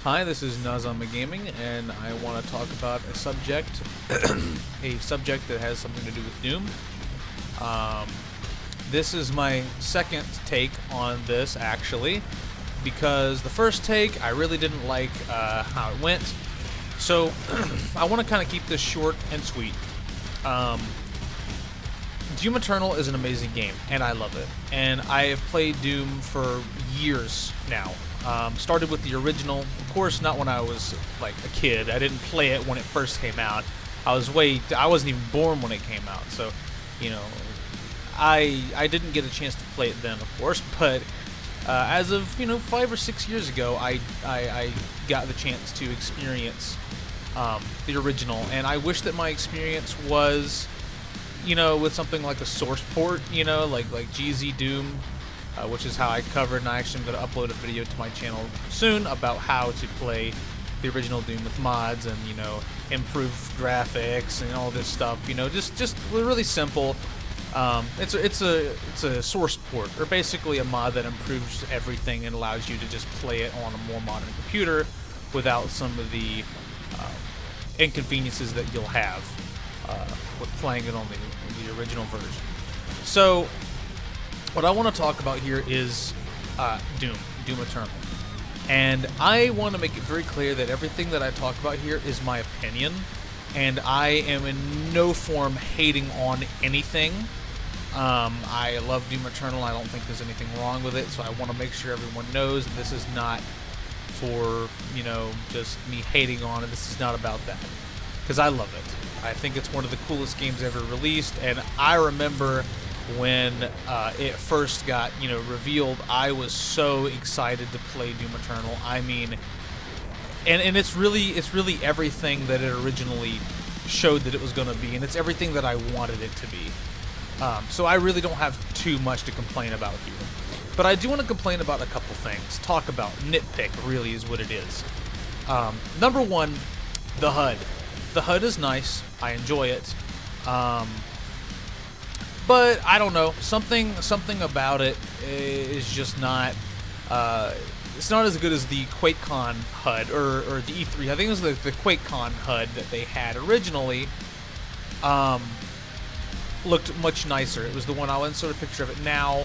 Hi, this is Nazama Gaming, and I want to talk about a subject, a subject that has something to do with Doom. Um, this is my second take on this, actually, because the first take I really didn't like how it went. So I want to kind of keep this short and sweet. Doom Eternal is an amazing game, and I love it. And I have played Doom for years now. Started with the original, of course, not when I was like a kid. I didn't play it when it first came out. I wasn't even born when it came out. So, you know, I didn't get a chance to play it then, of course. But as of 5 or 6 years ago, I got the chance to experience the original, and I wish that my experience was, with something like a source port, like GZ Doom, which is how I covered, and I actually am going to upload a video to my channel soon about how to play the original Doom with mods and, improve graphics and all this stuff, just really simple. It's a source port, or basically a mod that improves everything and allows you to just play it on a more modern computer without some of the inconveniences that you'll have with playing it on the original version. So, what I want to talk about here is Doom Eternal. And I want to make it very clear that everything that I talk about here is my opinion, and I am in no form hating on anything. I love Doom Eternal. I don't think there's anything wrong with it, so I want to make sure everyone knows that this is not for, just me hating on it. This is not about that, because I love it. I think it's one of the coolest games ever released, and I remember when it first got revealed, I was so excited to play Doom Eternal. I mean, and it's really everything that it originally showed that it was going to be, and it's everything that I wanted it to be. So I really don't have too much to complain about here, but I do want to complain about a couple things. Talk about nitpick, really, is what it is. Number one, the HUD. The HUD is nice. I enjoy it. But I don't know, something about it is just not. It's not as good as the QuakeCon HUD or the E3. I think it was the QuakeCon HUD that they had originally. Looked much nicer. It was the one, I'll insert a picture of it now.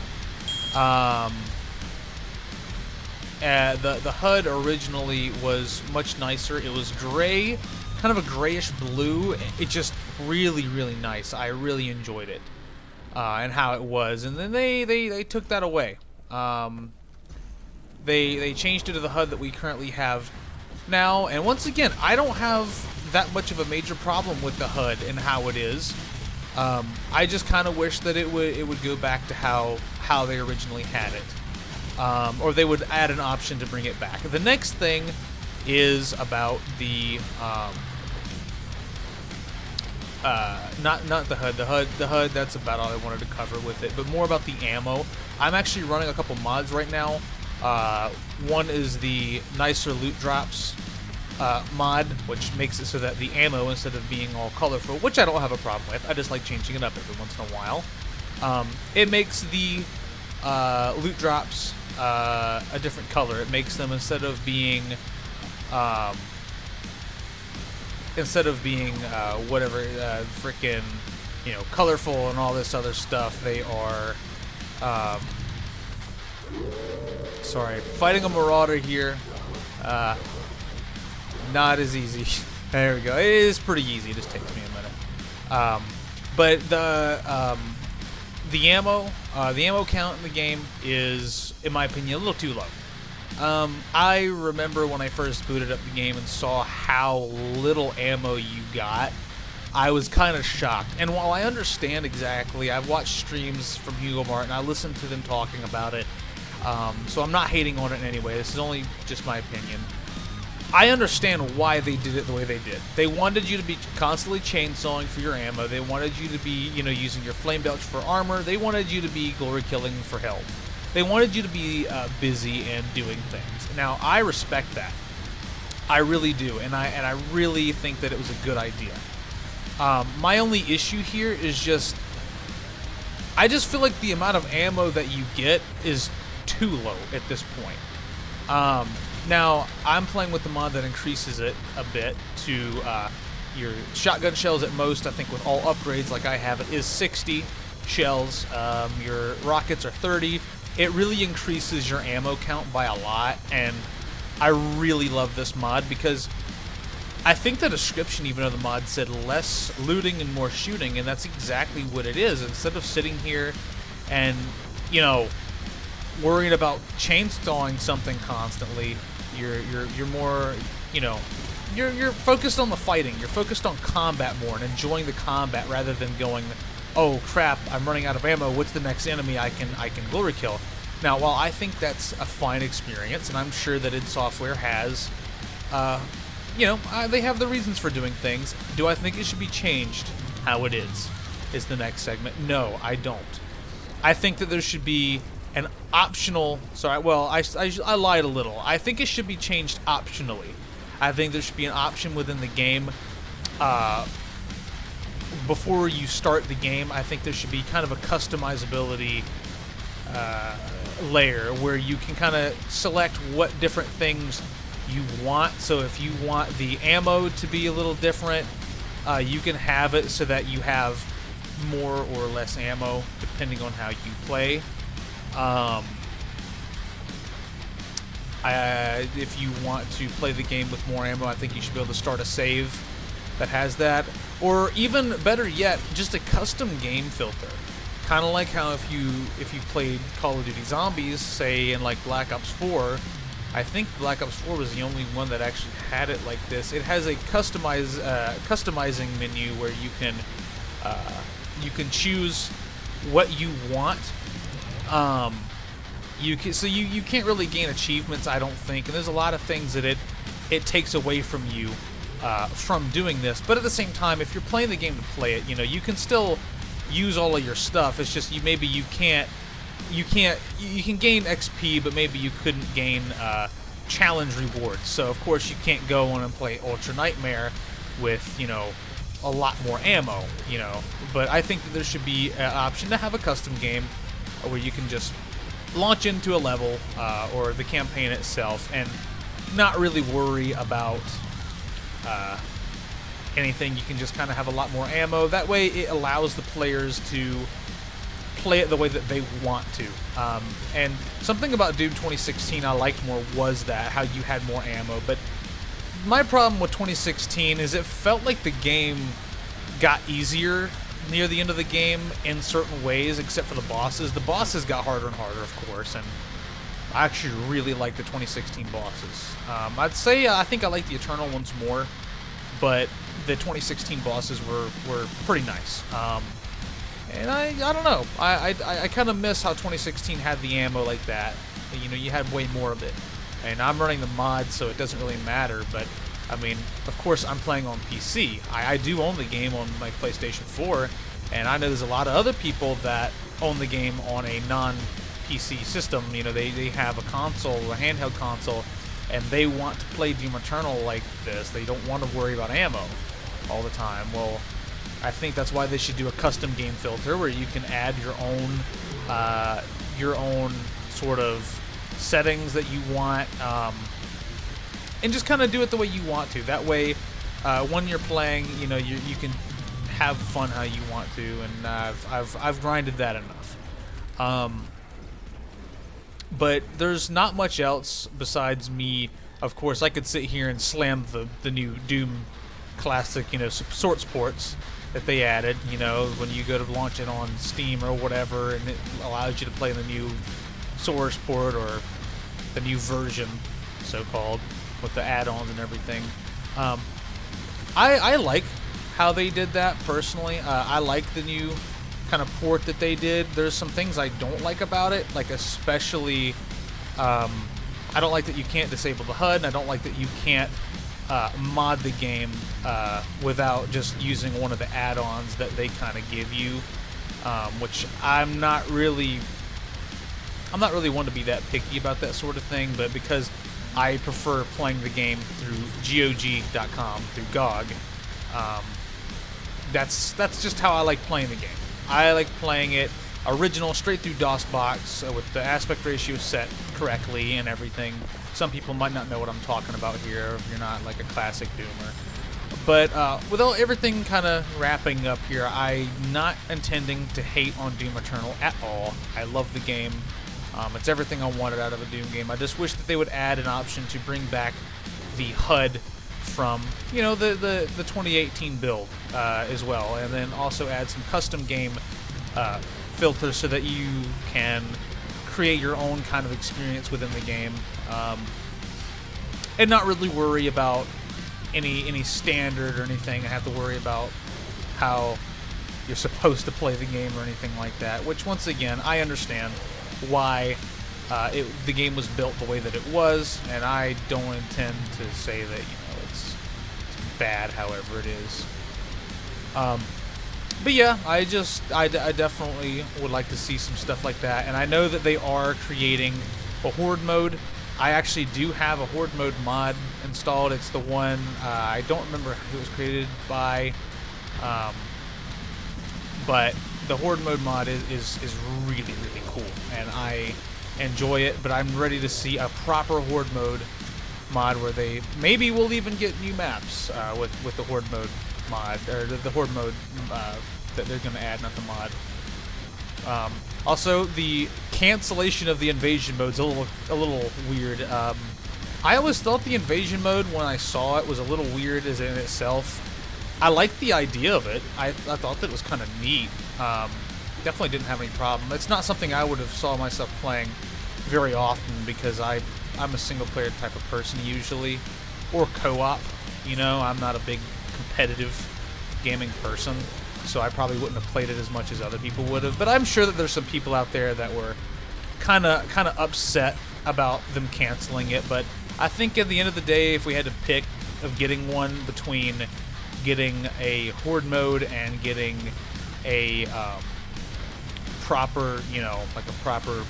The HUD originally was much nicer. It was gray, kind of a grayish blue. It just really nice. I really enjoyed it. And how it was, and then they took that away. They changed it to the HUD that we currently have now, and once again, I don't have that much of a major problem with the HUD and how it is. I just kind of wish that it would go back to how they originally had it, or they would add an option to bring it back. The next thing is about the not the HUD. The HUD, that's about all I wanted to cover with it, but more about the ammo. I'm actually running a couple mods right now. One is the nicer loot drops mod, which makes it so that the ammo, instead of being all colorful, which I don't have a problem with, I just like changing it up every once in a while. It makes the loot drops a different color. It makes them, instead of being whatever, freaking, colorful and all this other stuff, they are, sorry, fighting a marauder here, not as easy. There we go. It is pretty easy. It just takes me a minute. But the ammo count in the game is, in my opinion, a little too low. I remember when I first booted up the game and saw how little ammo you got, I was kind of shocked. And while I understand exactly, I've watched streams from Hugo Mart and I listened to them talking about it, so I'm not hating on it in any way. This is only just my opinion. I understand why they did it the way they did. They wanted you to be constantly chainsawing for your ammo. They wanted you to be, using your flame belch for armor. They wanted you to be glory killing for health. They wanted you to be busy and doing things. Now, I respect that. I really do, and I really think that it was a good idea. My only issue here is just, I just feel like the amount of ammo that you get is too low at this point. Now, I'm playing with the mod that increases it a bit to your shotgun shells at most, I think with all upgrades like I have it, is 60 shells. Your rockets are 30. It really increases your ammo count by a lot, and I really love this mod because I think the description even of the mod said less looting and more shooting, and that's exactly what it is. Instead of sitting here and, you know, worrying about chainsawing something constantly, you're more, you know, you're focused on the fighting. You're focused on combat more and enjoying the combat rather than going, oh crap, I'm running out of ammo. What's the next enemy I can glory kill? Now, while I think that's a fine experience, and I'm sure that id Software has, you know, they have the reasons for doing things. Do I think it should be changed how it is the next segment. No, I don't. I think that there should be an optional, sorry, well, I lied a little. I think it should be changed optionally. I think there should be an option within the game before you start the game. I think there should be kind of a customizability layer where you can kind of select what different things you want. So if you want the ammo to be a little different, you can have it so that you have more or less ammo depending on how you play. If you want to play the game with more ammo, I think you should be able to start a save that has that, or even better yet, just a custom game filter. Kind of like how if you played Call of Duty Zombies, say in like Black Ops 4, I think Black Ops 4 was the only one that actually had it like this. It has a customizing menu where you can choose what you want. You can't really gain achievements, I don't think, and there's a lot of things that it takes away from you from doing this. But at the same time, if you're playing the game to play it, you know, you can still use all of your stuff. It's just you can gain XP, but maybe you couldn't gain challenge rewards. So of course you can't go on and play Ultra Nightmare with, you know, a lot more ammo, you know. But I think that there should be an option to have a custom game where you can just launch into a level or the campaign itself and not really worry about anything. You can just kind of have a lot more ammo. That way it allows the players to play it the way that they want to. And something about Doom 2016 I liked more was that, how you had more ammo. But my problem with 2016 is it felt like the game got easier near the end of the game in certain ways, except for the bosses. The bosses got harder and harder, of course, and I actually really like the 2016 bosses. I'd say I think I like the Eternal ones more, but the 2016 bosses were pretty nice. And I don't know. I kind of miss how 2016 had the ammo like that. You know, you had way more of it. And I'm running the mod, so it doesn't really matter. But I mean, of course, I'm playing on PC. I do own the game on my PlayStation 4, and I know there's a lot of other people that own the game on a non-PC system. You know, they have a console, a handheld console, and they want to play Doom Eternal like this. They don't want to worry about ammo all the time. Well, I think that's why they should do a custom game filter where you can add your own sort of settings that you want, and just kind of do it the way you want to. That way, when you're playing, you know, you can have fun how you want to, and I've grinded that enough. But there's not much else besides me. Of course, I could sit here and slam the new Doom Classic, you know, source ports that they added, you know, when you go to launch it on Steam or whatever, and it allows you to play the new source port or the new version, so-called, with the add-ons and everything. I like how they did that, personally. I like the new kind of port that they did. There's some things I don't like about it, like especially, I don't like that you can't disable the HUD, and I don't like that you can't mod the game without just using one of the add-ons that they kind of give you, which I'm not really one to be that picky about that sort of thing, but because I prefer playing the game through GOG.com, through GOG, that's just how I like playing the game. I like playing it original straight-through DOS box with the aspect ratio set correctly and everything. Some people might not know what I'm talking about here if you're not like a classic Doomer. But with everything kind of wrapping up here, I'm not intending to hate on Doom Eternal at all. I love the game. It's everything I wanted out of a Doom game. I just wish that they would add an option to bring back the HUD from, you know, the 2018 build as well, and then also add some custom game filters so that you can create your own kind of experience within the game, and not really worry about any standard or anything. I have to worry about how you're supposed to play the game or anything like that, which once again I understand why the game was built the way that it was, and I don't intend to say that, you know, it's bad however it is. But yeah, I definitely would like to see some stuff like that, and I know that they are creating a Horde mode. I actually do have a Horde mode mod installed. It's the one, I don't remember who it was created by, but the Horde mode mod is really, really cool, and I enjoy it, but I'm ready to see a proper Horde mode mod where they maybe will even get new maps with the Horde mode mod, or the Horde mode that they're going to add, not the mod. Also, the cancellation of the invasion mode's a little weird. I always thought the invasion mode, when I saw it, was a little weird as in itself. I liked the idea of it. I thought that it was kind of neat. Definitely didn't have any problem. It's not something I would have saw myself playing very often because I'm a single player type of person usually, or co-op. You know, I'm not a big competitive gaming person, so I probably wouldn't have played it as much as other people would have. But I'm sure that there's some people out there that were kind of upset about them canceling it. But I think at the end of the day, if we had to pick of getting one between getting a Horde mode and getting a proper, you know, like a proper,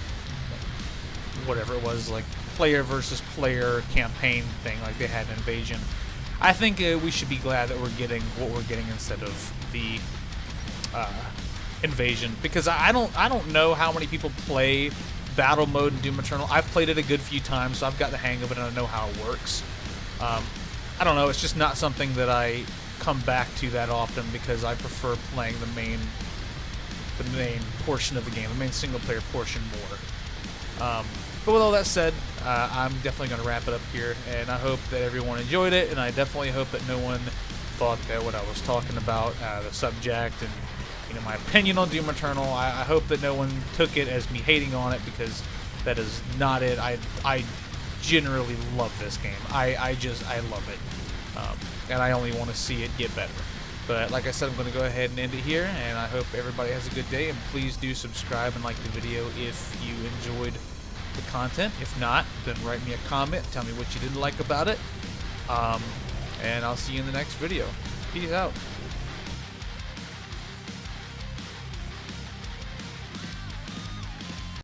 whatever it was, like player versus player campaign thing like they had in Invasion, I think we should be glad that we're getting what we're getting instead of the Invasion, because I don't know how many people play battle mode in Doom Eternal. I've played it a good few times, so I've got the hang of it and I know how it works. I don't know, it's just not something that I come back to that often because I prefer playing the main portion of the game, the main single player portion more. But with all that said, I'm definitely going to wrap it up here, and I hope that everyone enjoyed it, and I definitely hope that no one thought that what I was talking about, the subject and, you know, my opinion on Doom Eternal, I hope that no one took it as me hating on it, because that is not it. I generally love this game. I love it, and I only want to see it get better. But like I said, I'm going to go ahead and end it here, and I hope everybody has a good day, and please do subscribe and like the video if you enjoyed the content. If not, then write me a comment, tell me what you didn't like about it, and I'll see you in the next video. Peace out.